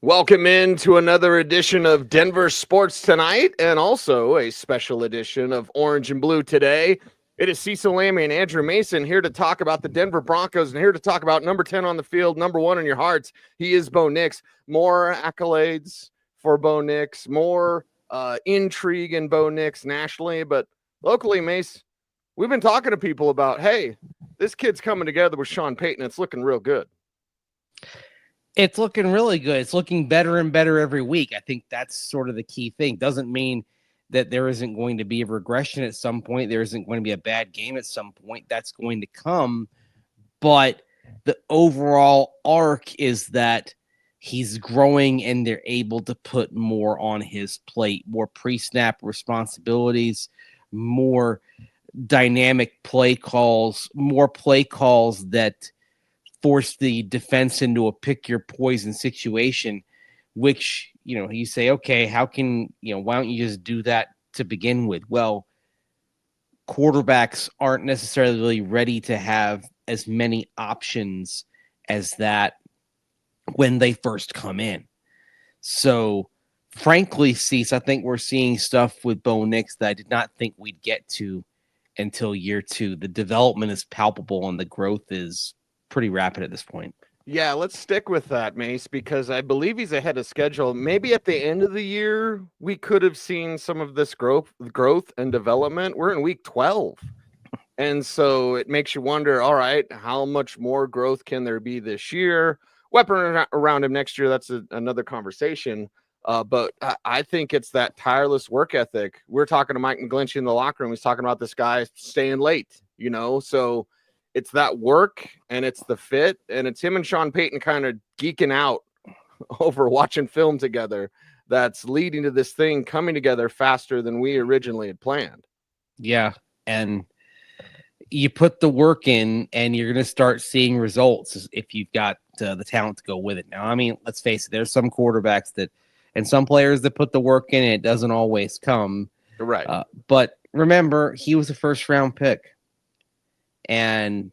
Welcome in to another edition of Denver Sports Tonight and also a special edition of Orange and Blue today. It is Cecil, Lammey, and Andrew Mason here to talk about the Denver Broncos and here to talk about number 10 on the field, number 1 in your hearts. He is Bo Nix. More accolades for Bo Nix, more intrigue in Bo Nix nationally, but locally, Mace, we've been talking to people about, hey, this kid's coming together with Sean Payton. It's looking real good. It's looking really good. It's looking better and better every week. I think that's sort of the key thing. Doesn't mean that there isn't going to be a regression at some point. There isn't going to be a bad game at some point. That's going to come. But the overall arc is that he's growing and they're able to put more on his plate, more pre-snap responsibilities, more dynamic play calls, more play calls that force the defense into a pick your poison situation, which, you say, okay, how can, why don't you just do that to begin with? Well, quarterbacks aren't necessarily ready to have as many options as that when they first come in. So frankly, Cease, I think we're seeing stuff with Bo Nix that I did not think we'd get to until year 2. The development is palpable and the growth is pretty rapid at this point. Yeah, let's stick with that, Mace, because I believe he's ahead of schedule. Maybe at the end of the year, we could have seen some of this growth and development. We're in week 12. And so it makes you wonder, all right, how much more growth can there be this year? Weapon around him next year, that's another conversation. But I think it's that tireless work ethic. We're talking to Mike McGlinchey in the locker room. He's talking about this guy staying late, so it's that work and it's the fit and it's him and Sean Payton kind of geeking out over watching film together that's leading to this thing coming together faster than we originally had planned. Yeah. And you put the work in and you're going to start seeing results if you've got the talent to go with it. Now, I mean, let's face it, there's some quarterbacks and some players that put the work in and it doesn't always come. Right. But remember, he was a first round pick. And,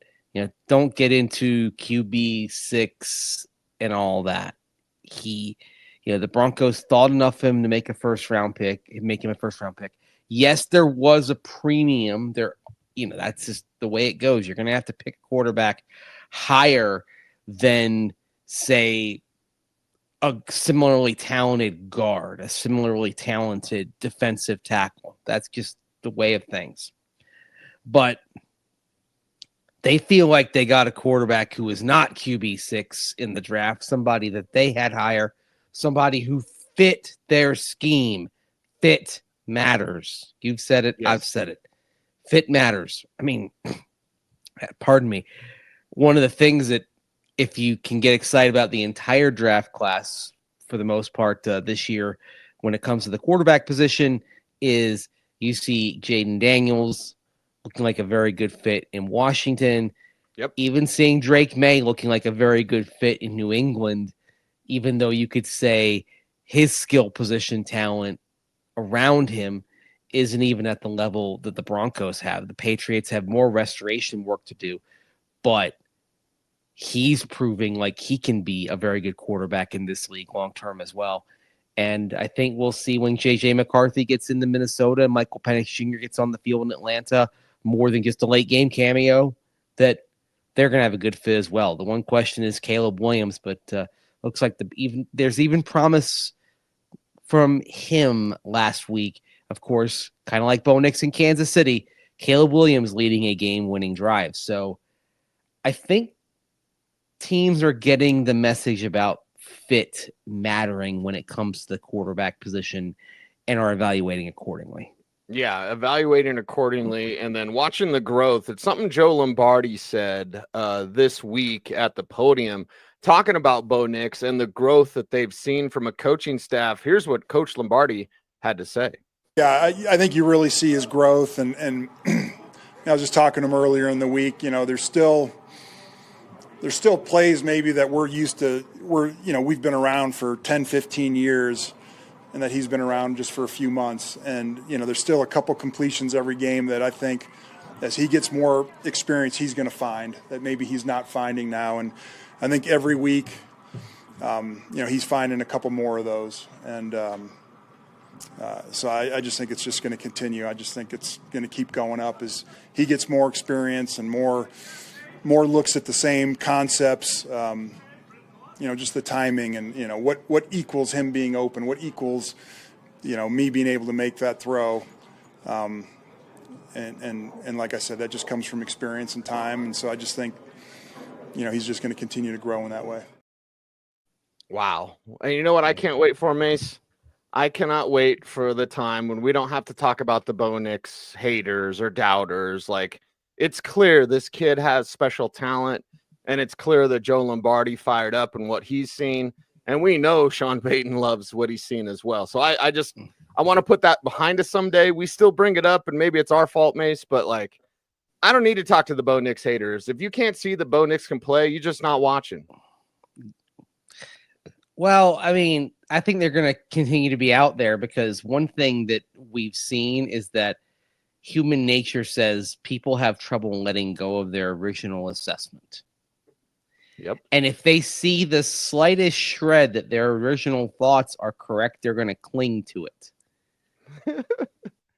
don't get into QB6 and all that. The Broncos thought enough of him to make him a first round pick. Yes, there was a premium there. That's just the way it goes. You're going to have to pick a quarterback higher than, say, a similarly talented guard, a similarly talented defensive tackle. That's just the way of things. But they feel like they got a quarterback who is not QB6 in the draft, somebody that they had higher, somebody who fit their scheme. Fit matters. You've said it. Yes. I've said it. Fit matters. I mean, pardon me. One of the things that if you can get excited about the entire draft class for the most part this year when it comes to the quarterback position is you see Jaden Daniels looking like a very good fit in Washington. Yep. Even seeing Drake May looking like a very good fit in New England, even though you could say his skill position talent around him isn't even at the level that the Broncos have. The Patriots have more restoration work to do, but he's proving like he can be a very good quarterback in this league long-term as well. And I think we'll see when J.J. McCarthy gets into Minnesota and Michael Penix Jr. gets on the field in Atlanta, more than just a late game cameo, that they're going to have a good fit as well. The one question is Caleb Williams, but looks like there's even promise from him last week. Of course, kind of like Bo Nix in Kansas City, Caleb Williams leading a game-winning drive. So I think teams are getting the message about fit mattering when it comes to the quarterback position and are evaluating accordingly. Yeah, evaluating accordingly and then watching the growth. It's something Joe Lombardi said this week at the podium, talking about Bo Nix and the growth that they've seen from a coaching staff. Here's what Coach Lombardi had to say. Yeah, I think you really see his growth. And I was just talking to him earlier in the week. There's still plays maybe that we're used to. We've been around for 10, 15 years. And that he's been around just for a few months. And, there's still a couple completions every game that I think as he gets more experience, he's going to find that maybe he's not finding now. And I think every week he's finding a couple more of those. And so I just think it's just going to continue. I just think it's going to keep going up as he gets more experience and more looks at the same concepts. Just the timing and, what equals him being open, what equals, me being able to make that throw. And like I said, that just comes from experience and time. And so I just think, he's just going to continue to grow in that way. Wow. And you know what I can't wait for, Mace? I cannot wait for the time when we don't have to talk about the Bo Nix haters or doubters. Like, it's clear this kid has special talent, and it's clear that Joe Lombardi fired up in what he's seen. And we know Sean Payton loves what he's seen as well. So I want to put that behind us someday. We still bring it up, and maybe it's our fault, Mace, but like, I don't need to talk to the Bo Nix haters. If you can't see that Bo Nix can play, you're just not watching. Well, I mean, I think they're going to continue to be out there because one thing that we've seen is that human nature says people have trouble letting go of their original assessment. Yep. And if they see the slightest shred that their original thoughts are correct, they're going to cling to it.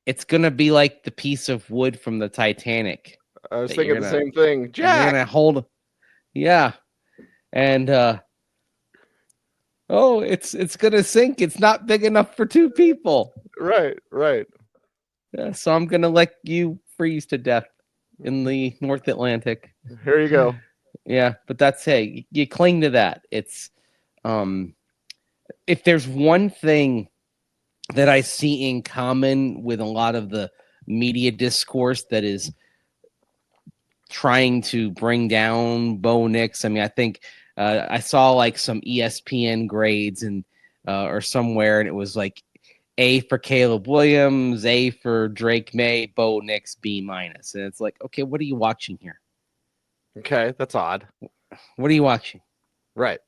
It's going to be like the piece of wood from the Titanic. I was thinking the same thing. Jack! You're going to hold. Yeah. And, it's going to sink. It's not big enough for two people. Right. Yeah, so I'm going to let you freeze to death in the North Atlantic. Here you go. Yeah, but hey, you cling to that. It's if there's one thing that I see in common with a lot of the media discourse that is trying to bring down Bo Nix. I mean, I think I saw like some ESPN grades and or somewhere, and it was like A for Caleb Williams, A for Drake May, Bo Nix, B-. And it's like, okay, what are you watching here? Okay, that's odd. What are you watching? Right.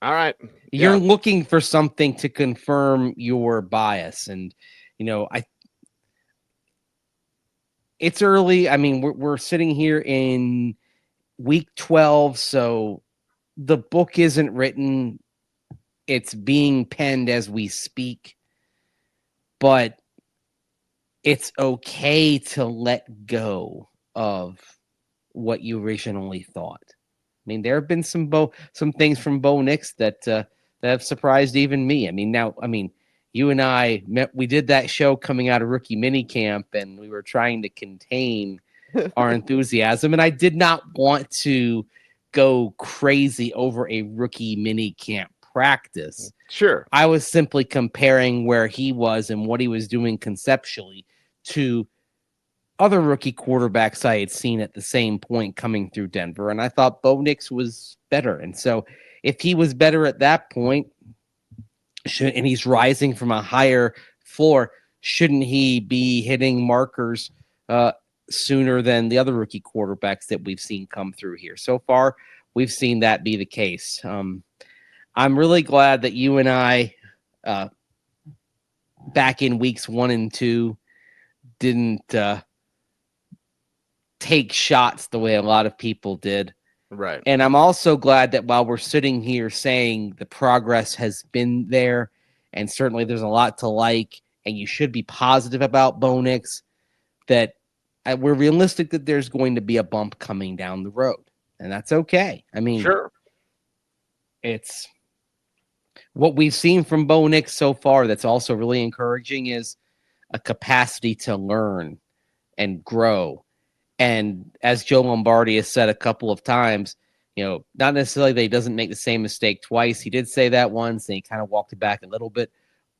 All right. You're looking for something to confirm your bias. And, it's early. I mean, we're sitting here in week 12, so the book isn't written. It's being penned as we speak. But it's okay to let go of what you originally thought. I mean, there have been some things from Bo Nix that have surprised even me. I mean, you and I we did that show coming out of rookie minicamp, and we were trying to contain our enthusiasm, and I did not want to go crazy over a rookie minicamp practice. Sure. I was simply comparing where he was and what he was doing conceptually to other rookie quarterbacks I had seen at the same point coming through Denver, and I thought Bo Nix was better. And so if he was better at that point, and he's rising from a higher floor, shouldn't he be hitting markers sooner than the other rookie quarterbacks that we've seen come through here? So far, we've seen that be the case. I'm really glad that you and I, back in weeks 1 and 2, didn't take shots the way a lot of people did. Right. And I'm also glad that while we're sitting here saying the progress has been there, and certainly there's a lot to like, and you should be positive about Bo Nix, that we're realistic that there's going to be a bump coming down the road. And that's okay. I mean, sure. It's what we've seen from Bo Nix so far that's also really encouraging is a capacity to learn and grow. And as Joe Lombardi has said a couple of times, not necessarily that he doesn't make the same mistake twice. He did say that once, and he kind of walked it back a little bit.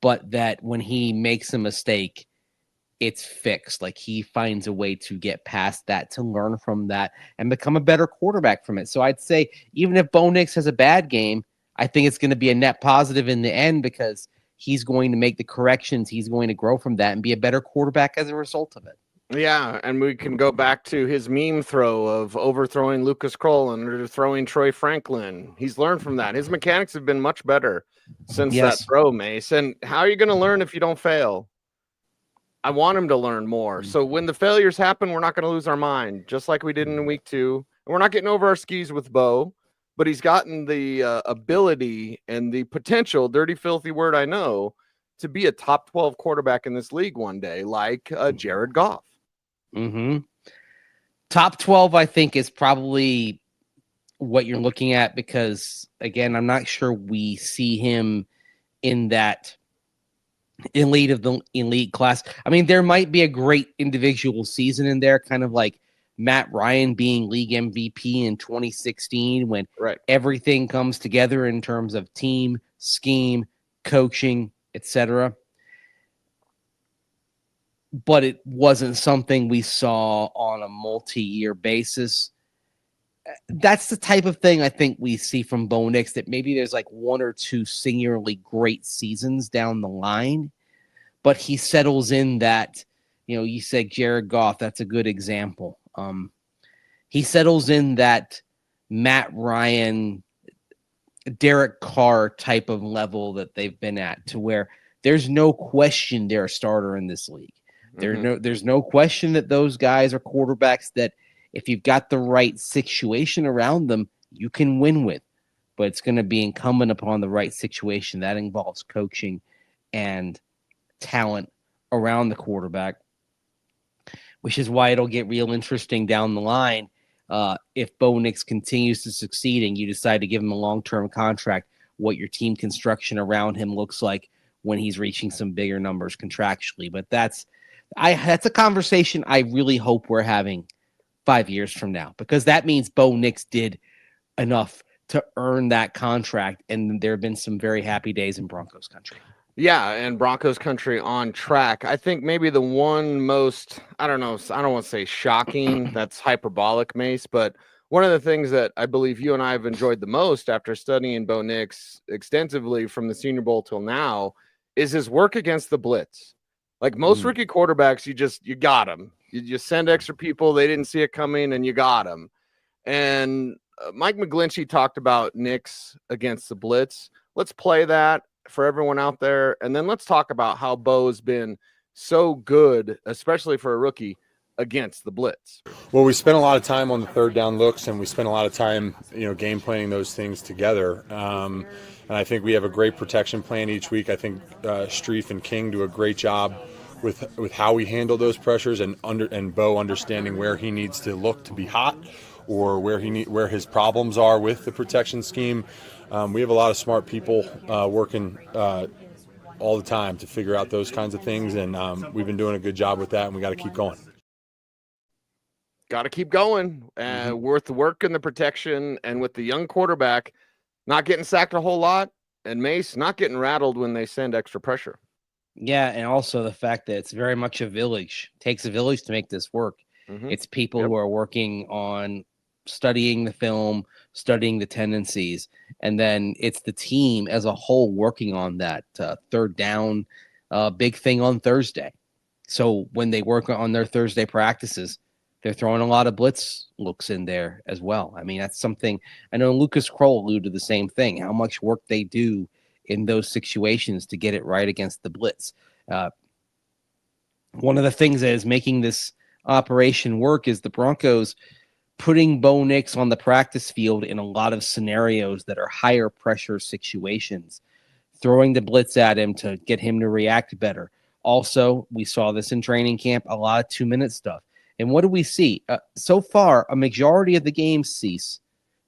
But that when he makes a mistake, it's fixed. Like he finds a way to get past that, to learn from that, and become a better quarterback from it. So I'd say even if Bo Nix has a bad game, I think it's going to be a net positive in the end because he's going to make the corrections. He's going to grow from that and be a better quarterback as a result of it. Yeah, and we can go back to his meme throw of overthrowing Lucas Kroll and underthrowing Troy Franklin. He's learned from that. His mechanics have been much better since that throw, Mace. And how are you going to learn if you don't fail? I want him to learn more. So when the failures happen, we're not going to lose our mind, just like we did in week 2. And we're not getting over our skis with Bo. but he's gotten the ability and the potential, dirty, filthy word I know, to be a top 12 quarterback in this league one day, like Jared Goff. Mm-hmm. Top 12, I think, is probably what you're looking at because, again, I'm not sure we see him in that elite of the elite class. I mean, there might be a great individual season in there, kind of like Matt Ryan being league MVP in 2016 when everything comes together in terms of team, scheme, coaching, etc. But it wasn't something we saw on a multi-year basis. That's the type of thing I think we see from Bo Nix, that maybe there's like one or two singularly great seasons down the line, but he settles in that, you said Jared Goff, that's a good example. He settles in that Matt Ryan, Derek Carr type of level that they've been at, to where there's no question they're a starter in this league. There's no question that those guys are quarterbacks that if you've got the right situation around them, you can win with. But it's going to be incumbent upon the right situation. That involves coaching and talent around the quarterback, which is why it'll get real interesting down the line if Bo Nix continues to succeed and you decide to give him a long-term contract, what your team construction around him looks like when he's reaching some bigger numbers contractually. But that's a conversation I really hope we're having 5 years from now, because that means Bo Nix did enough to earn that contract, and there have been some very happy days in Broncos country. Yeah, and Broncos country on track. I think maybe the one most, I don't want to say shocking, that's hyperbolic, Mace, but one of the things that I believe you and I have enjoyed the most after studying Bo Nix extensively from the Senior Bowl till now is his work against the blitz. Like most rookie quarterbacks, you got them. You just send extra people. They didn't see it coming, and you got them. And Mike McGlinchey talked about Nix against the blitz. Let's play that for everyone out there, and then let's talk about how Bo's been so good, especially for a rookie, against the blitz. Well, we spent a lot of time on the third down looks, and we spent a lot of time, game planning those things together. And I think we have a great protection plan each week. I think Streif and King do a great job with how we handle those pressures, and Bo understanding where he needs to look to be hot, or where his problems are with the protection scheme. We have a lot of smart people working all the time to figure out those kinds of things, and we've been doing a good job with that, and we got to keep going. Got to keep going. Worth the work and the protection, and with the young quarterback not getting sacked a whole lot, and Mace not getting rattled when they send extra pressure. Yeah, and also the fact that it's very much a village. It takes a village to make this work. It's people who are working on studying the film, studying the tendencies, and then it's the team as a whole working on that third down big thing on Thursday. So when they work on their Thursday practices, they're throwing a lot of blitz looks in there as well. I mean, that's something I know Lucas Kroll alluded to the same thing, how much work they do in those situations to get it right against the blitz. One of the things that is making this operation work is the Broncos putting Bo Nix on the practice field in a lot of scenarios that are higher pressure situations, throwing the blitz at him to get him to react better. Also, we saw this in training camp, a lot of 2-minute stuff. And what do we see? So far, a majority of the games, Cease,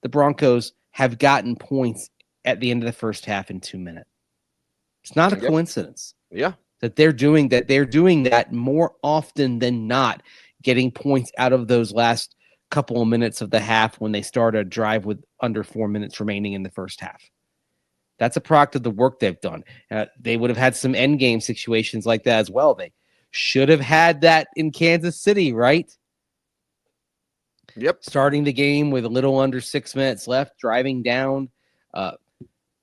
the Broncos have gotten points at the end of the first half in 2 minutes. It's not a coincidence. Yeah. That they're doing that. They're doing that more often than not, getting points out of those last couple of minutes of the half when they start a drive with under 4 minutes remaining in the first half. That's a product of the work they've done. They would have had some end game situations like that as well. They should have had that in Kansas City, right? Yep. Starting the game with a little under 6 minutes left, driving down,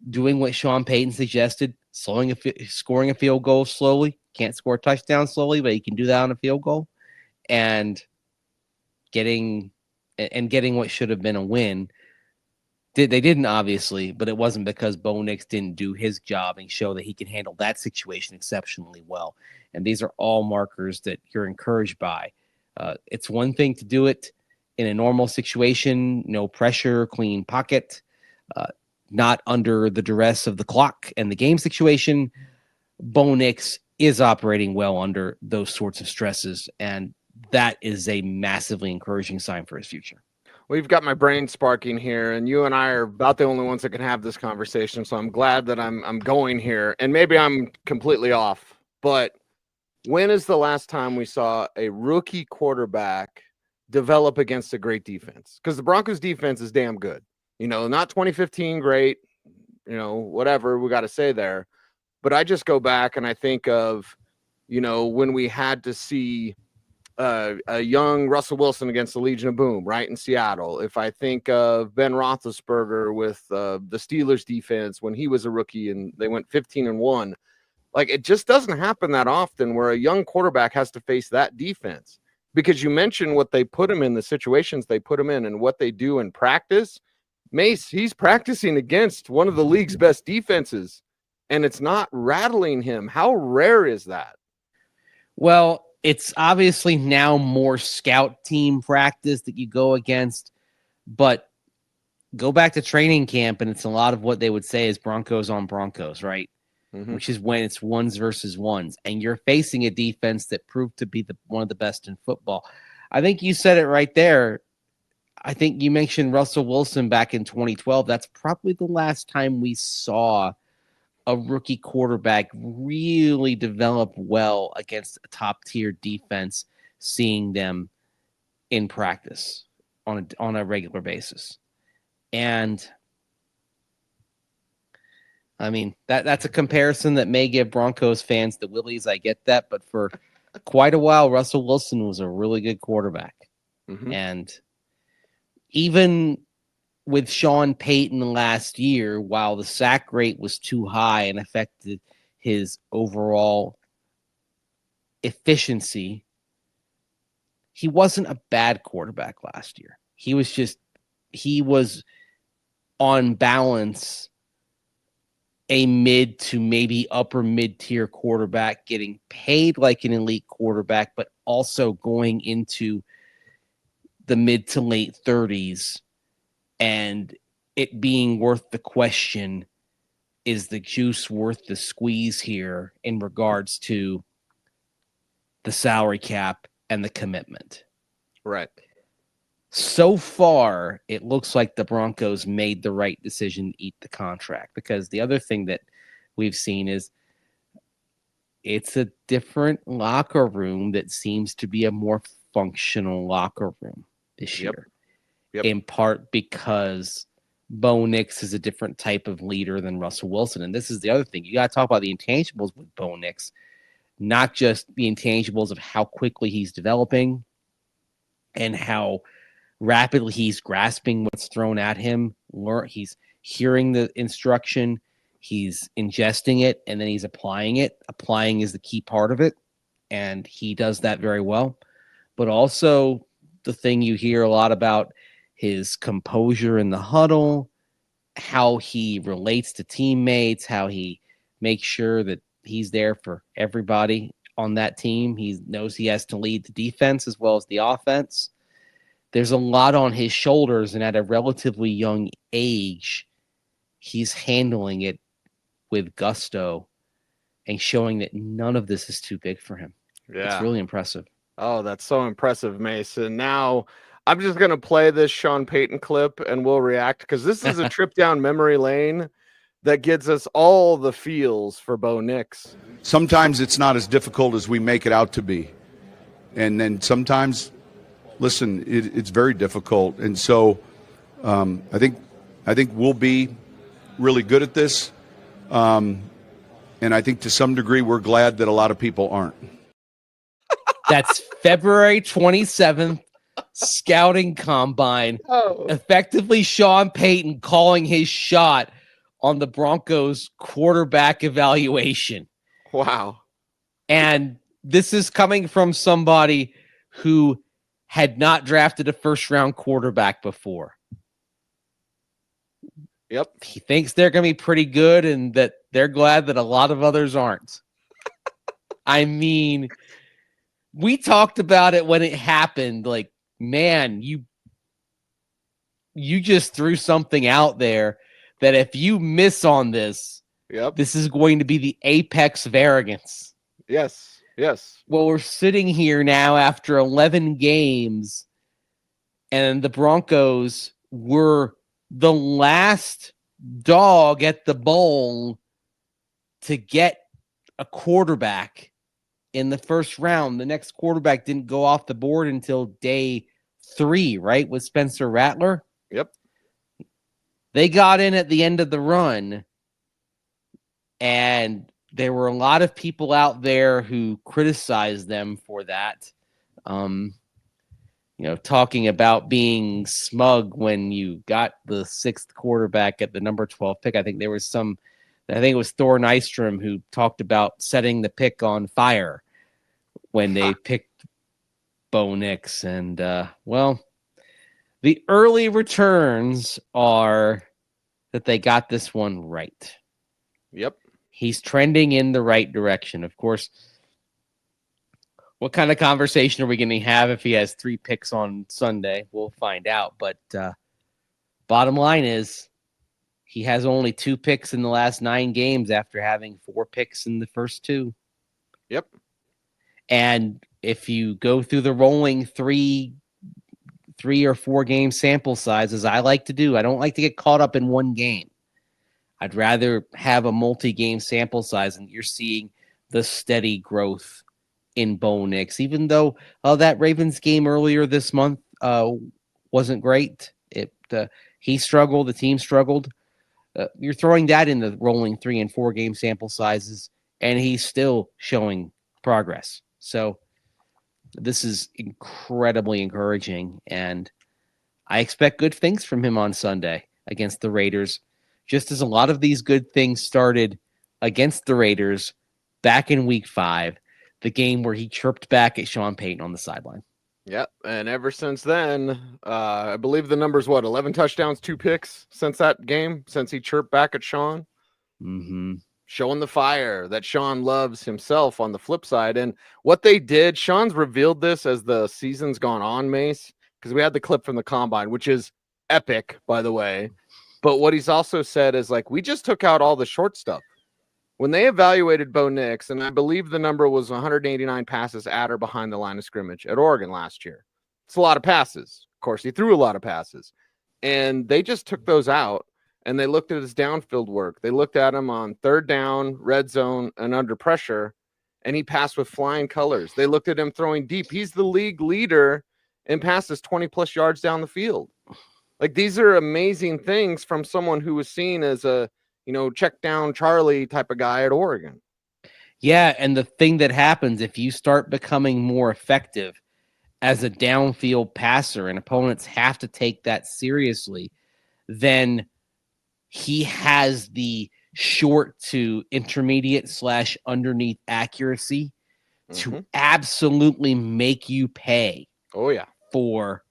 doing what Sean Payton suggested, scoring a field goal slowly. Can't score a touchdown slowly, but he can do that on a field goal, and getting what should have been a win. They didn't, obviously, but it wasn't because Bo Nix didn't do his job and show that he can handle that situation exceptionally well. And these are all markers that you're encouraged by. It's one thing to do it in a normal situation, no pressure, clean pocket, not under the duress of the clock and the game situation. Bo Nix is operating well under those sorts of stresses, and that is a massively encouraging sign for his future. Well, you've got my brain sparking here, and you and I are about the only ones that can have this conversation. So I'm glad that I'm going here, and maybe I'm completely off. But when is the last time we saw a rookie quarterback develop against a great defense? Because the Broncos defense is damn good. Not 2015 great, whatever we got to say there. But I just go back and I think of, when we had to see a young Russell Wilson against the Legion of Boom, right, in Seattle. If I think of Ben Roethlisberger with the Steelers defense when he was a rookie and they went 15-1, like, it just doesn't happen that often where a young quarterback has to face that defense. Because you mentioned what they put him in, the situations they put him in, and what they do in practice. Mace, he's practicing against one of the league's best defenses, and it's not rattling him. How rare is that? Well, it's obviously now more scout team practice that you go against, but go back to training camp, and it's a lot of what they would say is Broncos on Broncos, right? Mm-hmm. Which is when it's ones versus ones, and you're facing a defense that proved to be one of the best in football. I think you said it right there. I think you mentioned Russell Wilson back in 2012. That's probably the last time we saw a rookie quarterback really develop well against a top-tier defense, seeing them in practice on a regular basis. And I mean, that's a comparison that may give Broncos fans the willies. I get that. But for quite a while, Russell Wilson was a really good quarterback. Mm-hmm. And even with Sean Payton last year, while the sack rate was too high and affected his overall efficiency, he wasn't a bad quarterback last year. He was on balance a mid to maybe upper mid-tier quarterback, getting paid like an elite quarterback, but also going into the mid to late 30s, and it being worth the question, is the juice worth the squeeze here in regards to the salary cap and the commitment? Right. So far, it looks like the Broncos made the right decision to eat the contract, because the other thing that we've seen is it's a different locker room that seems to be a more functional locker room this year. Yep. In part because Bo Nix is a different type of leader than Russell Wilson. And this is the other thing. You got to talk about the intangibles with Bo Nix, not just the intangibles of how quickly he's developing and how rapidly he's grasping what's thrown at him. He's hearing the instruction, he's ingesting it, and then he's applying it. Applying is the key part of it, and he does that very well. But also the thing you hear a lot about, his composure in the huddle, how he relates to teammates, how he makes sure that he's there for everybody on that team. He knows he has to lead the defense as well as the offense. There's a lot on his shoulders, and at a relatively young age, he's handling it with gusto and showing that none of this is too big for him. Yeah. It's really impressive. Oh, that's so impressive, Mason. Now, I'm just going to play this Sean Payton clip and we'll react, because this is a trip down memory lane that gives us all the feels for Bo Nix. Sometimes it's not as difficult as we make it out to be. And then sometimes, listen, it's very difficult. And so I think we'll be really good at this. And I think to some degree we're glad that a lot of people aren't. That's February 27th, scouting combine. Oh. Effectively Sean Payton calling his shot on the Broncos quarterback evaluation. Wow. And this is coming from somebody who had not drafted a first-round quarterback before. Yep. He thinks they're going to be pretty good and that they're glad that a lot of others aren't. I mean, we talked about it when it happened. Like, man, you just threw something out there that if you miss on this, Yep. this is going to be the apex of arrogance. Yes. Yes. Well, we're sitting here now after 11 games, and the Broncos were the last dog at the bowl to get a quarterback in the first round. The next quarterback didn't go off the board until day 3, right? With Spencer Rattler. Yep. They got in at the end of the run, and there were a lot of people out there who criticized them for that. Talking about being smug when you got the 6th quarterback at the number 12 pick. I think it was Thor Nystrom who talked about setting the pick on fire when they picked Bo Nix. And, the early returns are that they got this one right. Yep. He's trending in the right direction. Of course, what kind of conversation are we going to have if he has 3 picks on Sunday? We'll find out. But bottom line is he has only 2 picks in the last 9 games after having 4 picks in the first 2. Yep. And if you go through the rolling 3 or 4 game sample sizes, I like to do. I don't like to get caught up in one game. I'd rather have a multi-game sample size, and you're seeing the steady growth in Bo Nix. Even though that Ravens game earlier this month wasn't great, he struggled, the team struggled. You're throwing that in the rolling 3 and 4 game sample sizes, and he's still showing progress. So this is incredibly encouraging, and I expect good things from him on Sunday against the Raiders, just as a lot of these good things started against the Raiders back in week 5, the game where he chirped back at Sean Payton on the sideline. Yep. And ever since then, I believe the number's 11 touchdowns, 2 picks since that game, since he chirped back at Sean. Mm-hmm. Showing the fire that Sean loves himself on the flip side. And what they did, Sean's revealed this as the season's gone on, Mace, because we had the clip from the combine, which is epic, by the way. But what he's also said is, we just took out all the short stuff. When they evaluated Bo Nix, and I believe the number was 189 passes at or behind the line of scrimmage at Oregon last year. It's a lot of passes. Of course, he threw a lot of passes. And they just took those out, and they looked at his downfield work. They looked at him on 3rd down, red zone, and under pressure, and he passed with flying colors. They looked at him throwing deep. He's the league leader in passes 20-plus yards down the field. These are amazing things from someone who was seen as a check down Charlie type of guy at Oregon. Yeah, and the thing that happens if you start becoming more effective as a downfield passer and opponents have to take that seriously, then he has the short to intermediate / underneath accuracy to absolutely make you pay. Oh, yeah. For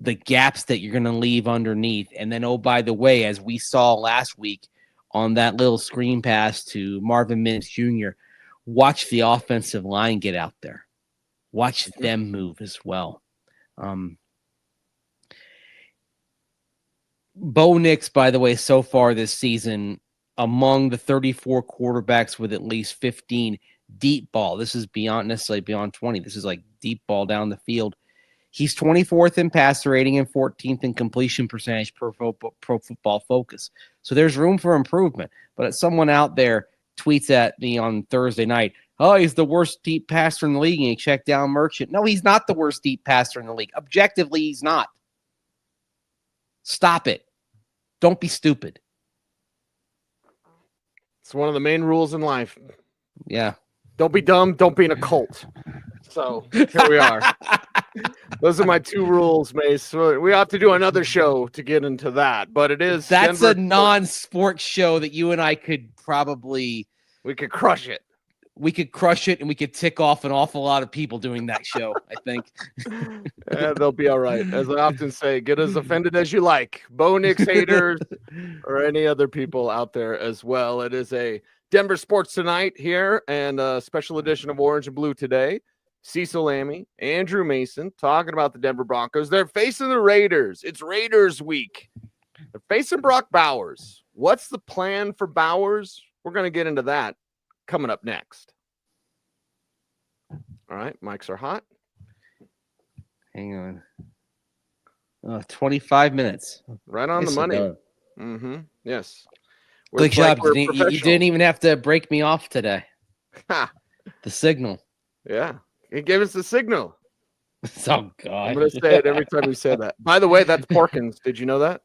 the gaps that you're going to leave underneath. And then, oh, by the way, as we saw last week on that little screen pass to Marvin Mims Jr., watch the offensive line get out there. Watch them move as well. Bo Nix, by the way, so far this season, among the 34 quarterbacks with at least 15 deep ball. This is necessarily beyond 20. This is deep ball down the field. He's 24th in passer rating and 14th in completion percentage per Pro Football Focus. So there's room for improvement. But if someone out there tweets at me on Thursday night, oh, he's the worst deep passer in the league, and he checked down Merchant. No, he's not the worst deep passer in the league. Objectively, he's not. Stop it. Don't be stupid. It's one of the main rules in life. Yeah. Don't be dumb. Don't be in a cult. So here we are. Those are my 2 rules, Mace. So we have to do another show to get into that, but that's Denver, a non-sports show that you and I could probably crush it. We could crush it, and we could tick off an awful lot of people doing that show, I think. Yeah, they'll be all right. As I often say, get as offended as you like. Bo Nix haters or any other people out there as well. It is a Denver Sports Tonight here, and a special edition of Orange and Blue today. Cecil, Lammey, Andrew Mason talking about the Denver Broncos. They're facing the Raiders. It's Raiders week. They're facing Brock Bowers. What's the plan for Bowers? We're going to get into that coming up next. All right, mics are hot. Hang on. 25 minutes. Right on the money. Mm-hmm. Yes. Good job. You didn't even have to break me off today. Ha. The signal. Yeah. He gave us the signal. Oh, God. I'm going to say it every time we say that. By the way, that's Porkins. Did you know that?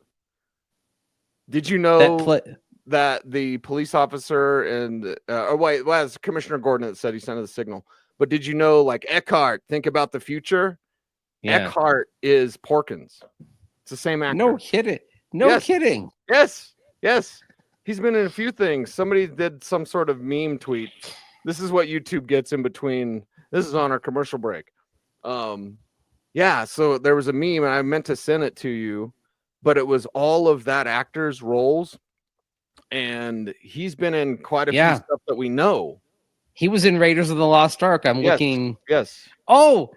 Did you know that the police officer and it's Commissioner Gordon that said he sent the signal. But did you know, like Eckhart, think about the future? Yeah. Eckhart is Porkins. It's the same actor. No kidding. Kidding. Yes. He's been in a few things. Somebody did some sort of meme tweet. This is what YouTube gets in between. This is on our commercial break. So there was a meme, and I meant to send it to you, but it was all of that actor's roles, and he's been in quite a few stuff that we know. He was in Raiders of the Lost Ark. I'm looking. Yes. Oh,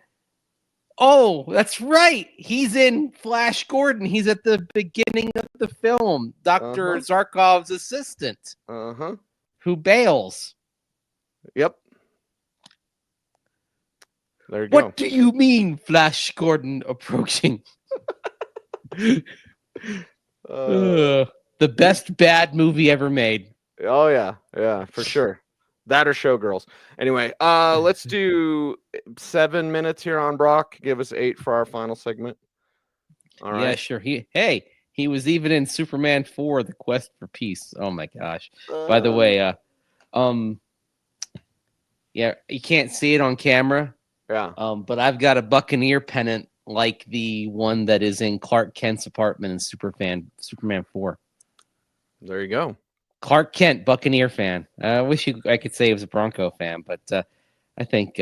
that's right. He's in Flash Gordon. He's at the beginning of the film. Dr. Zarkov's assistant. Who bails. Yep. There you go. What do you mean, Flash Gordon approaching? The best bad movie ever made. Oh, yeah, for sure. That or Showgirls. Anyway, let's do 7 minutes here on Brock. Give us 8 for our final segment. All right. Yeah, sure. He was even in Superman 4, The Quest for Peace. Oh my gosh. By the way, you can't see it on camera. Yeah. But I've got a Buccaneer pennant like the one that is in Clark Kent's apartment in Superman 4. There you go. Clark Kent, Buccaneer fan. I wish I could say he was a Bronco fan, but I think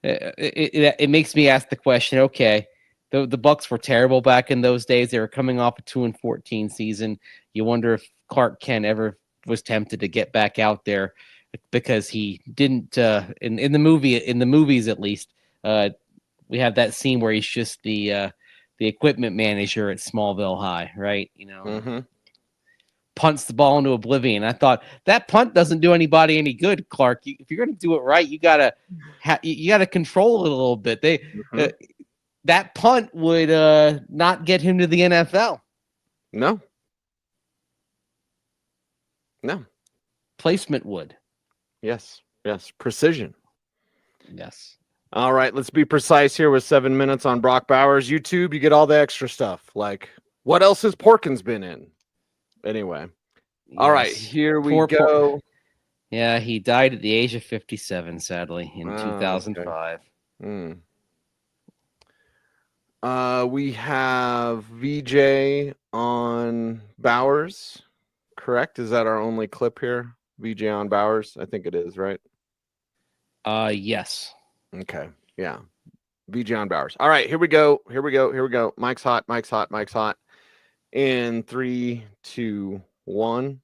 it makes me ask the question, okay, the Bucs were terrible back in those days. They were coming off a 2-14 season. You wonder if Clark Kent ever was tempted to get back out there, because he didn't in the movies at least. We have that scene where he's just the equipment manager at Smallville High, right? Punts the ball into oblivion. I thought that punt doesn't do anybody any good, Clark. If you're going to do it right, you gotta control it a little bit. That punt would not get him to the NFL. No. Placement would. Yes. Precision. Yes. All right, let's be precise here with 7 minutes on Brock Bowers. YouTube, you get all the extra stuff. Like, what else has Porkins been in? Anyway. Yes. All right, here we go. Yeah, he died at the age of 57, sadly, in 2005. Okay. We have VJ on Bowers, correct? Is that our only clip here? VJ on Bowers? I think it is, right? Yes. Okay. Yeah. VJ on Bowers. All right, here we go. Mike's hot. In 3, 2, 1.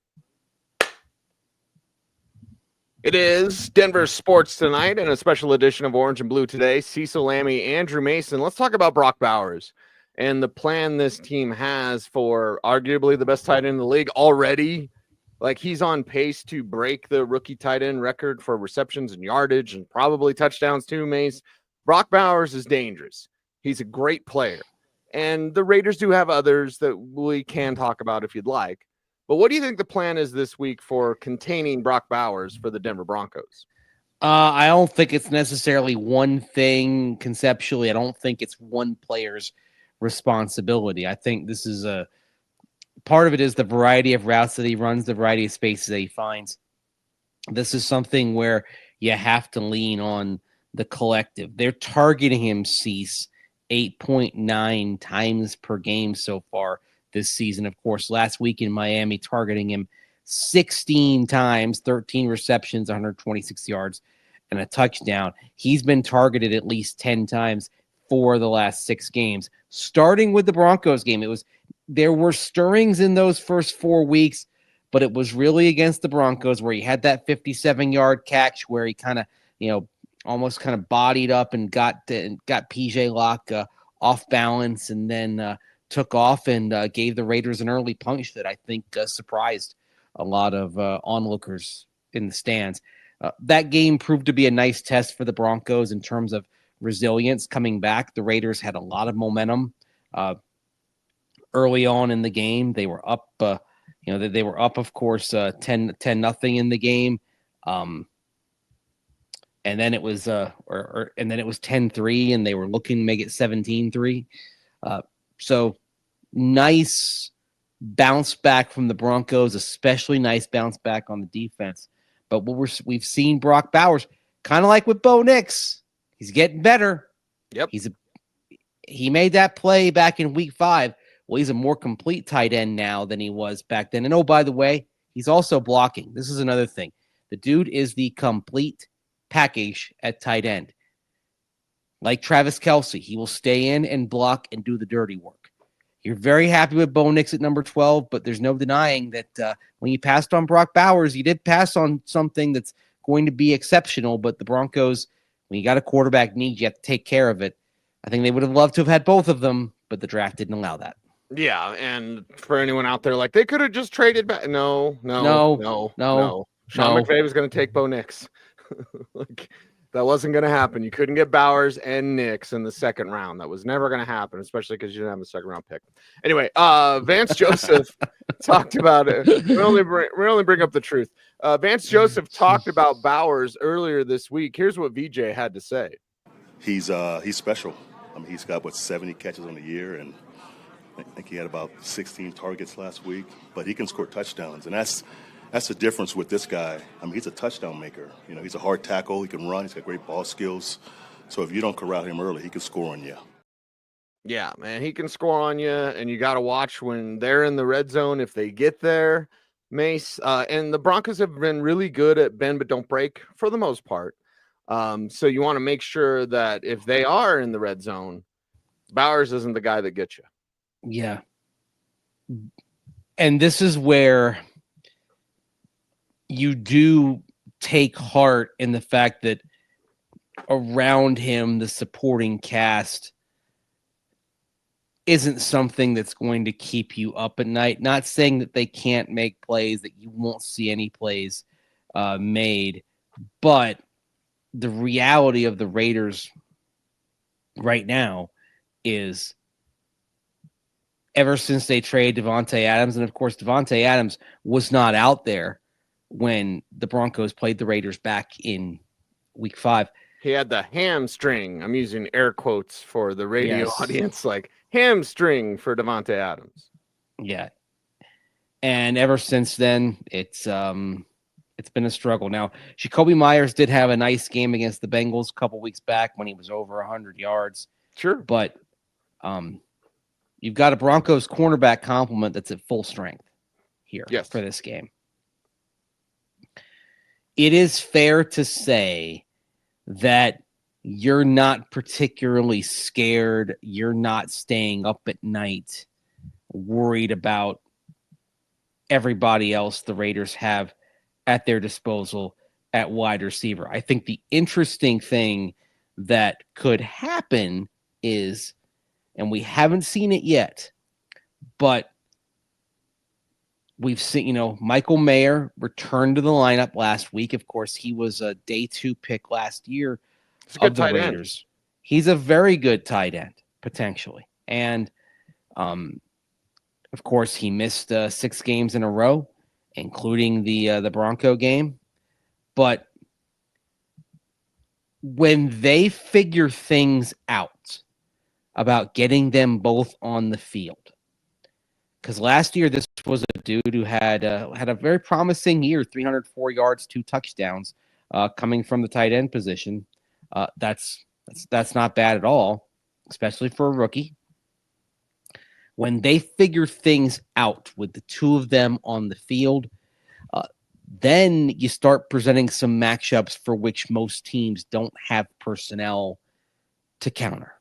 It is Denver Sports Tonight and a special edition of Orange and Blue today. Cecil, Lammey, Andrew Mason. Let's talk about Brock Bowers and the plan this team has for arguably the best tight end in the league already. Like, he's on pace to break the rookie tight end record for receptions and yardage and probably touchdowns too, Mace. Brock Bowers is dangerous. He's a great player. And the Raiders do have others that we can talk about if you'd like. But what do you think the plan is this week for containing Brock Bowers for the Denver Broncos? I don't think it's necessarily one thing conceptually. I don't think it's one player's responsibility. I think this is part of it is the variety of routes that he runs, the variety of spaces that he finds. This is something where you have to lean on the collective. They're targeting him, Cease, 8.9 times per game so far this season. Of course, last week in Miami, targeting him 16 times, 13 receptions, 126 yards, and a touchdown. He's been targeted at least 10 times for the last 6 games. Starting with the Broncos game, there were stirrings in those first 4 weeks, but it was really against the Broncos where he had that 57-yard catch where he kind of, almost kind of bodied up and got PJ Locke off balance, and then took off and gave the Raiders an early punch that I think surprised a lot of onlookers in the stands. That game proved to be a nice test for the Broncos in terms of resilience coming back. The Raiders had a lot of momentum early on in the game. They were up, they were up, of course, 10-0 in the game. And then it was and then it was 10-3 and they were looking to make it 17-3. So nice bounce back from the Broncos, especially nice bounce back on the defense. But what we've seen Brock Bowers, kind of like with Bo Nix, he's getting better. Yep. He made that play back in week 5. Well, he's a more complete tight end now than he was back then. And oh, by the way, he's also blocking. This is another thing. The dude is the complete package at tight end. Like Travis Kelce, he will stay in and block and do the dirty work. You're very happy with Bo Nix at number 12, but there's no denying that when you passed on Brock Bowers, you did pass on something that's going to be exceptional. But the Broncos, when you got a quarterback need, you have to take care of it. I think they would have loved to have had both of them, but the draft didn't allow that. Yeah, and for anyone out there, like, they could have just traded back. No. Sean McVay was going to take Bo Nix. Like, that wasn't going to happen. You couldn't get Bowers and Nix in the second round. That was never going to happen, especially because you didn't have a second round pick. Anyway, Vance Joseph talked about it. We only bring up the truth. Vance Joseph talked about Bowers earlier this week. Here's what VJ had to say. He's special. I mean, he's got 70 catches on the year, and I think he had about 16 targets last week. But he can score touchdowns, and that's the difference with this guy. I mean, he's a touchdown maker. You know, he's a hard tackle. He can run. He's got great ball skills. So if you don't corral him early, he can score on you. Yeah, man, he can score on you, and you got to watch when they're in the red zone if they get there, Mace. And the Broncos have been really good at bend but don't break for the most part. So you want to make sure that if they are in the red zone, Bowers isn't the guy that gets you. Yeah. And this is where you do take heart in the fact that around him, the supporting cast isn't something that's going to keep you up at night. Not saying that they can't make plays, that you won't see any plays made, but the reality of the Raiders right now is ever since they traded Davante Adams, and of course Davante Adams was not out there when the Broncos played the Raiders back in week 5. He had the hamstring. I'm using air quotes for the radio audience, like hamstring for Davante Adams. Yeah. And ever since then, it's been a struggle. Now, Jacoby Myers did have a nice game against the Bengals a couple weeks back when he was over 100 yards. Sure. But you've got a Broncos cornerback complement that's at full strength here for this game. It is fair to say that you're not particularly scared. You're not staying up at night worried about everybody else the Raiders have at their disposal at wide receiver. I think the interesting thing that could happen is, and we haven't seen it yet, but we've seen, Michael Mayer returned to the lineup last week. Of course, he was a day 2 pick last year of the Raiders. He's a very good tight end, potentially. And, of course, he missed 6 games in a row, including the Bronco game. But when they figure things out about getting them both on the field, because last year this was a dude who had a very promising year, 304 yards, 2 touchdowns, coming from the tight end position. That's not bad at all, especially for a rookie. When they figure things out with the two of them on the field, then you start presenting some matchups for which most teams don't have personnel to counter.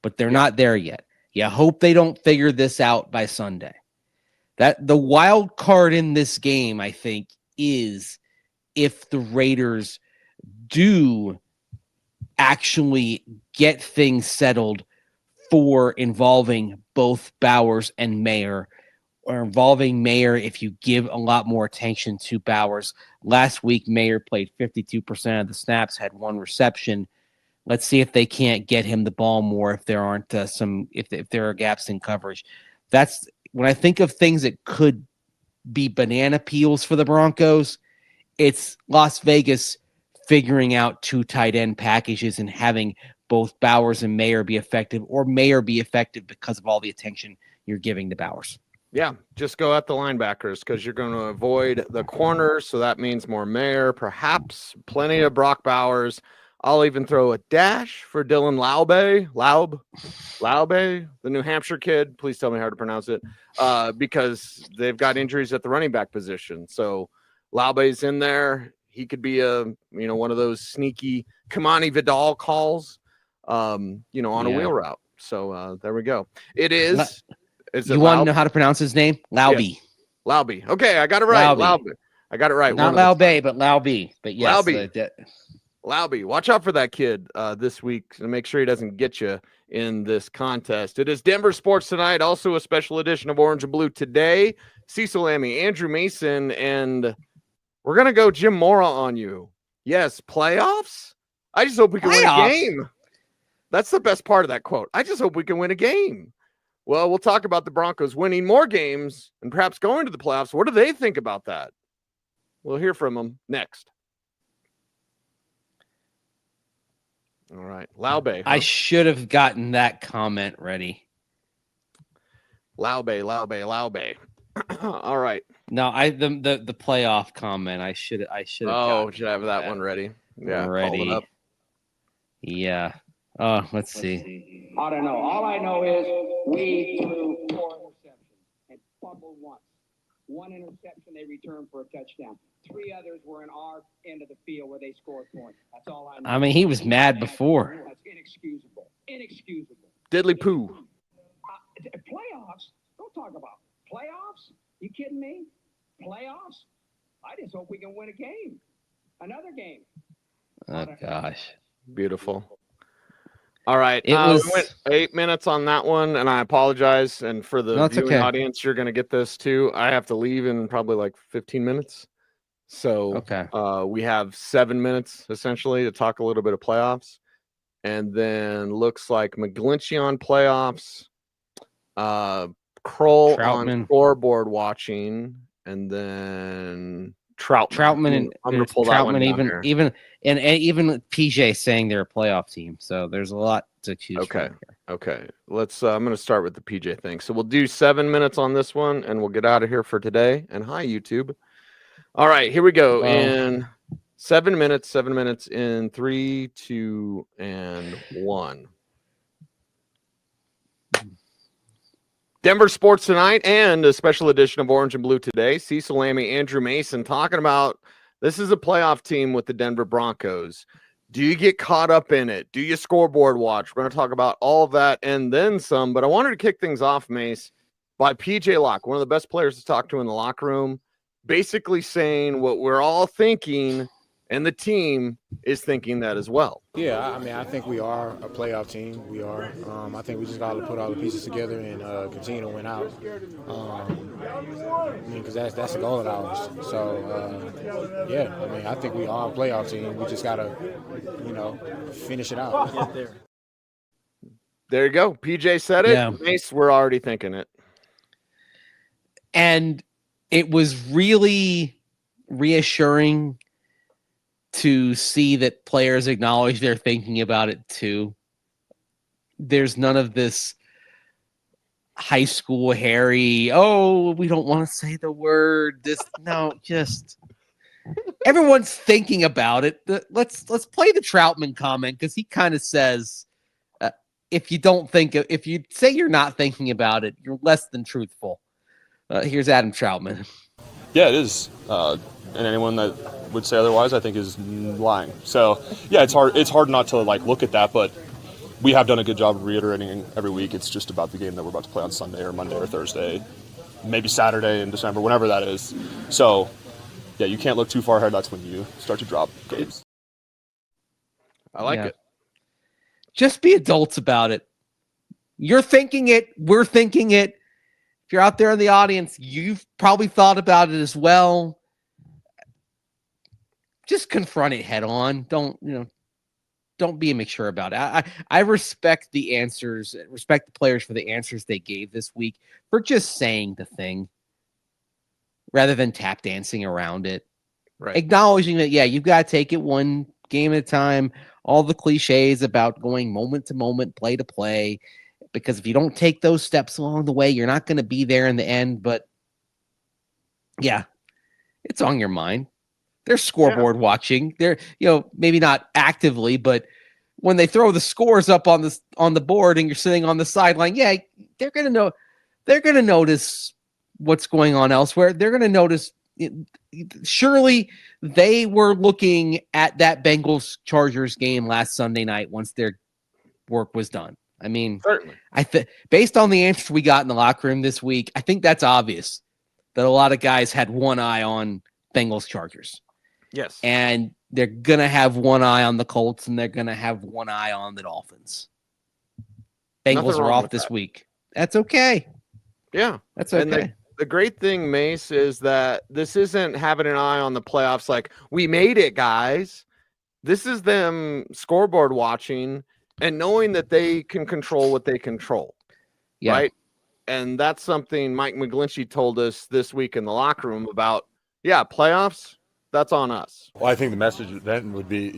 But they're not there yet. You hope they don't figure this out by Sunday. That the wild card in this game, I think, is if the Raiders do actually get things settled for involving both Bowers and Mayer, or involving Mayer if you give a lot more attention to Bowers. Last week, Mayer played 52% of the snaps, had 1 reception. Let's see if they can't get him the ball more if there aren't if there are gaps in coverage. That's when I think of things that could be banana peels for the Broncos. It's Las Vegas figuring out 2 tight end packages and having both Bowers and Mayer be effective, or Mayer be effective because of all the attention you're giving to Bowers. Yeah, just go at the linebackers because you're going to avoid the corners. So that means more Mayer, perhaps plenty of Brock Bowers. I'll even throw a dash for Dylan Laube, the New Hampshire kid. Please tell me how to pronounce it, because they've got injuries at the running back position. So Laube's in there. He could be one of those sneaky Kamani Vidal calls, on a wheel route. So there we go. It is. You want to know how to pronounce his name? Laube. Yes. Laube. Okay, I got it right. Laube. I got it right. Not Laube, but Laube. But yes, Laube. Laube. Watch out for that kid this week to make sure he doesn't get you in this contest. It is Denver Sports Tonight, also a special edition of Orange and Blue today. Cecil, Lammey, Andrew Mason, and we're going to go Jim Mora on you. Yes, playoffs? I just hope we can win a game. That's the best part of that quote. I just hope we can win a game. Well, we'll talk about the Broncos winning more games and perhaps going to the playoffs. What do they think about that? We'll hear from them next. All right. Laube. Huh? I should have gotten that comment ready. Laube. All right. No, the playoff comment. I should have. Should I have that one ready? Yeah. Ready. Yeah. Let's see. I don't know. All I know is we threw 4 interceptions and fumbled once. 1 interception they returned for a touchdown. 3 others were in our end of the field where they scored points. That's all I know. I mean, he was mad before. That's inexcusable. Inexcusable. Diddly poo. Playoffs? Don't talk about playoffs. You kidding me? Playoffs? I just hope we can win a game. Another game. Oh, gosh. Beautiful. All right. We went 8 minutes on that one, and I apologize. And for the viewing audience, you're going to get this too. I have to leave in probably like 15 minutes. So we have 7 minutes essentially to talk a little bit of playoffs. And then looks like McGlinchey on playoffs, Kroll on scoreboard watching, and then Troutman. And I'm going to pull that one down even PJ saying they're a playoff team. So there's a lot to choose from here. Okay. Let's I'm going to start with the PJ thing. So we'll do 7 minutes on this one and we'll get out of here for today. And hi, YouTube. All right, here we go. In 7 minutes in 3, 2, and 1. Denver Sports Tonight and a special edition of Orange and Blue today. Cecil Lammey, Andrew Mason talking about this is a playoff team with the Denver Broncos. Do you get caught up in it? Do you scoreboard watch? We're going to talk about all of that and then some, but I wanted to kick things off, Mace, by PJ Locke, one of the best players to talk to in the locker room, basically saying what we're all thinking, and the team is thinking that as well. Yeah, I mean, I think we are a playoff team. We are. I think we just got to put all the pieces together and continue to win out. I mean, because that's the goal of ours. So, yeah, I mean, I think we are a playoff team. We just got to, finish it out. Get there. There you go. PJ said it. Yeah. Mace, we're already thinking it. And it was really reassuring to see that players acknowledge they're thinking about it too. There's none of this high school Harry, we don't want to say the word. Just everyone's thinking about it. Let's play the Troutman comment because he kind of says, if you say you're not thinking about it, you're less than truthful. Here's Adam Troutman. Yeah, it is. And anyone that would say otherwise, I think, is lying. So, yeah, it's hard not to look at that, but we have done a good job of reiterating every week. It's just about the game that we're about to play on Sunday or Monday or Thursday, maybe Saturday in December, whenever that is. So, yeah, you can't look too far ahead. That's when you start to drop games. I like it. Just be adults about it. You're thinking it. We're thinking it. If you're out there in the audience, you've probably thought about it as well. Just confront it head on. Don't be immature about it. I respect the answers, respect the players for the answers they gave this week for just saying the thing rather than tap dancing around it. Right. Acknowledging that, yeah, you've got to take it one game at a time. All the cliches about going moment to moment, play to play. Because if you don't take those steps along the way, you're not going to be there in the end. But yeah, it's on your mind. They're scoreboard watching. They're, maybe not actively, but when they throw the scores up on the board and you're sitting on the sideline, yeah, they're going to know. They're going to notice what's going on elsewhere. They're going to notice. Surely they were looking at that Bengals Chargers game last Sunday night once their work was done. I mean, certainly. Based on the answers we got in the locker room this week, I think that's obvious that a lot of guys had one eye on Bengals Chargers. Yes. And they're going to have one eye on the Colts and they're going to have one eye on the Dolphins. Bengals are off this week. That's okay. Yeah. That's okay. And the great thing, Mace, is that this isn't having an eye on the playoffs like, we made it, guys. This is them scoreboard watching and knowing that they can control what they control, right? And that's something Mike McGlinchey told us this week in the locker room about, playoffs, that's on us. Well, I think the message then would be,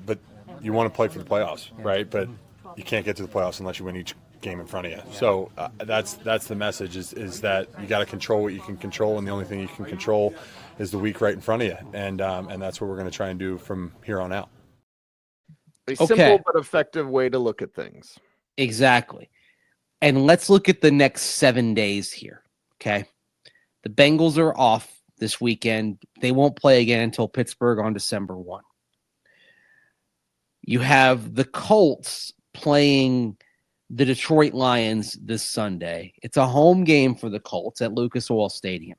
but you want to play for the playoffs, right? But you can't get to the playoffs unless you win each game in front of you. So that's the message is that you got to control what you can control, and the only thing you can control is the week right in front of you. And that's what we're going to try and do from here on out. A simple but effective way to look at things. Exactly. And let's look at the next 7 days here. Okay. The Bengals are off this weekend. They won't play again until Pittsburgh on December 1. You have the Colts playing the Detroit Lions this Sunday. It's a home game for the Colts at Lucas Oil Stadium.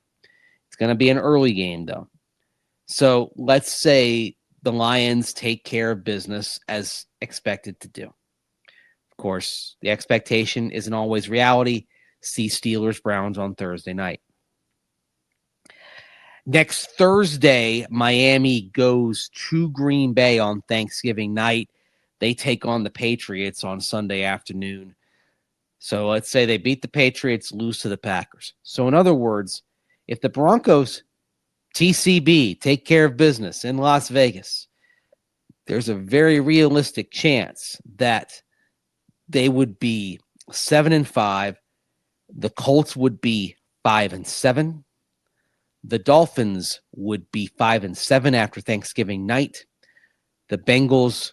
It's going to be an early game, though. So let's say the Lions take care of business as expected to do. Of course, the expectation isn't always reality. See Steelers-Browns on Thursday night. Next Thursday, Miami goes to Green Bay on Thanksgiving night. They take on the Patriots on Sunday afternoon. So let's say they beat the Patriots, lose to the Packers. So in other words, if the Broncos TCB take care of business in Las Vegas, there's a very realistic chance that they would be 7-5. The Colts would be 5-7. The Dolphins would be 5-7 after Thanksgiving night. The Bengals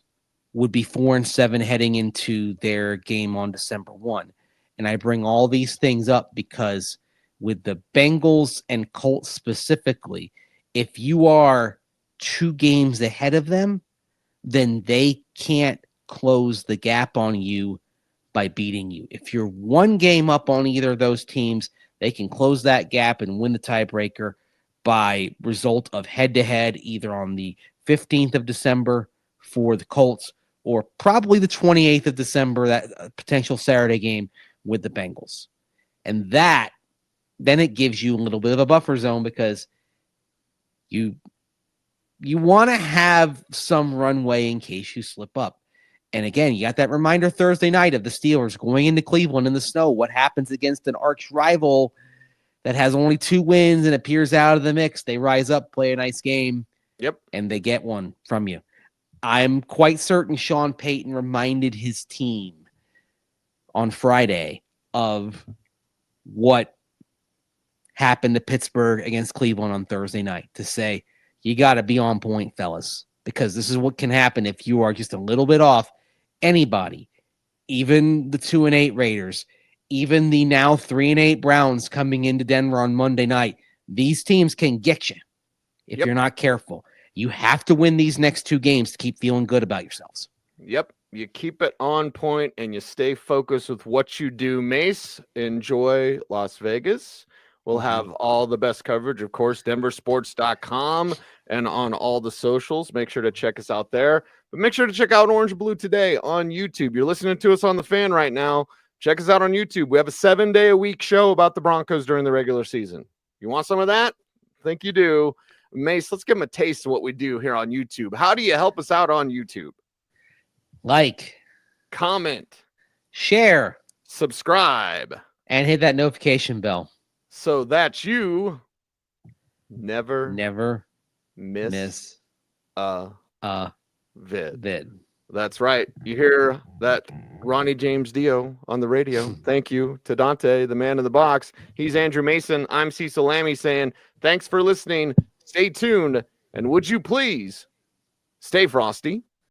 would be 4-7 heading into their game on December 1. And I bring all these things up because with the Bengals and Colts specifically, if you are 2 games ahead of them, then they can't close the gap on you by beating you. If you're 1 game up on either of those teams, they can close that gap and win the tiebreaker by result of head-to-head either on the 15th of December for the Colts or probably the 28th of December, that potential Saturday game with the Bengals. And that, then it gives you a little bit of a buffer zone because you want to have some runway in case you slip up. And again, you got that reminder Thursday night of the Steelers going into Cleveland in the snow. What happens against an arch rival that has only 2 wins and appears out of the mix? They rise up, play a nice game, and they get one from you. I'm quite certain Sean Payton reminded his team on Friday of what happened to Pittsburgh against Cleveland on Thursday night to say, you got to be on point, fellas, because this is what can happen if you are just a little bit off. Anybody, even the 2-8 Raiders, even the now 3-8 Browns coming into Denver on Monday night, these teams can get you if you're not careful. You have to win these next 2 games to keep feeling good about yourselves. Yep. You keep it on point and you stay focused with what you do. Mace, enjoy Las Vegas. We'll have all the best coverage, of course, denversports.com and on all the socials. Make sure to check us out there. But make sure to check out Orange Blue Today on YouTube. You're listening to us on The Fan right now. Check us out on YouTube. We have a 7-day-a-week show about the Broncos during the regular season. You want some of that? I think you do. Mace, let's give them a taste of what we do here on YouTube. How do you help us out on YouTube? Like, comment, share, subscribe, and hit that notification bell so that you never miss a a vid. That's right. You hear that Ronnie James Dio on the radio. Thank you to Dante, the man in the box. He's Andrew Mason. I'm Cecil Lammey saying thanks for listening. Stay tuned. And would you please stay frosty?